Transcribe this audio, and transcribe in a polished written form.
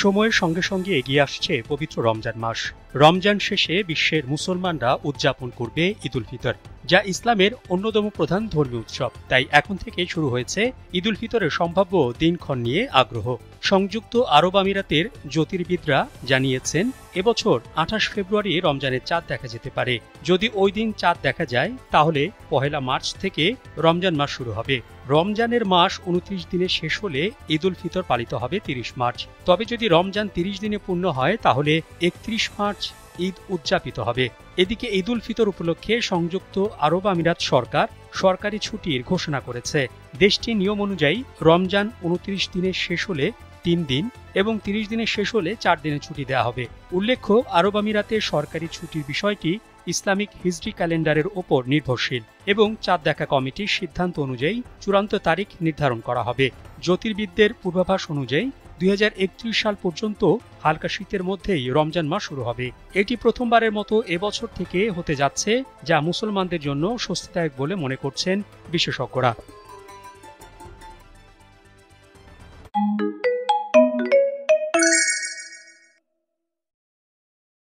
সময়ের সঙ্গে সঙ্গে এগিয়ে আসছে পবিত্র রমজান মাস। রমজান শেষে বিশ্বের মুসলমানরা উদযাপন করবে ঈদ উল ফিতর, যা ইসলামের অন্যতম প্রধান ধর্মীয় উৎসব। তাই এখন থেকেই শুরু হয়েছে ঈদ উল ফিতরের সম্ভাব্য দিনক্ষণ নিয়ে আগ্রহ। সংযুক্ত আরব আমিরাতের জ্যোতির্বিদরা জানিয়েছেন, এবছর 28 ফেব্রুয়ারি রমজানের চাঁদ দেখা যেতে পারে। যদি ওই দিন চাঁদ দেখা যায় তাহলে 1 মার্চ থেকে রমজান মাস শুরু হবে। রমজানের মাস 29 দিনে শেষ হলে ঈদ উল ফিতর পালিত হবে 30 মার্চ। তবে যদি রমজান 30 দিনে পূর্ণ হয় তাহলে 31 মার্চ ঈদ উদযাপিত হবে। এদিকে ঈদ উল ফিতর উপলক্ষে সংযুক্ত আরব আমিরাত সরকার সরকারি ছুটির ঘোষণা করেছে। দেশটির নিয়ম অনুযায়ী রমজান 29 দিনে শেষ হলে 3 দিন এবং 30 দিনে শেষ হলে 4 দিনের ছুটি দেওয়া হবে। উল্লেখ্য, আরব আমিরাতের সরকারি ছুটির বিষয়টি ইসলামিক হিজরি ক্যালেন্ডারের ওপর নির্ভরশীল এবং চাঁদ দেখা কমিটির সিদ্ধান্ত অনুযায়ী চূড়ান্ত তারিখ নির্ধারণ করা হবে। জ্যোতির্বিদদের পূর্বাভাস অনুযায়ী 2031 সাল পর্যন্ত হালকা শীতের মধ্যেই রমজান মাস শুরু হবে। এটি প্রথমবারের মতো এবছর থেকে হতে যাচ্ছে, যা মুসলমানদের জন্য স্বস্তিদায়ক বলে মনে করছেন বিশেষজ্ঞরা।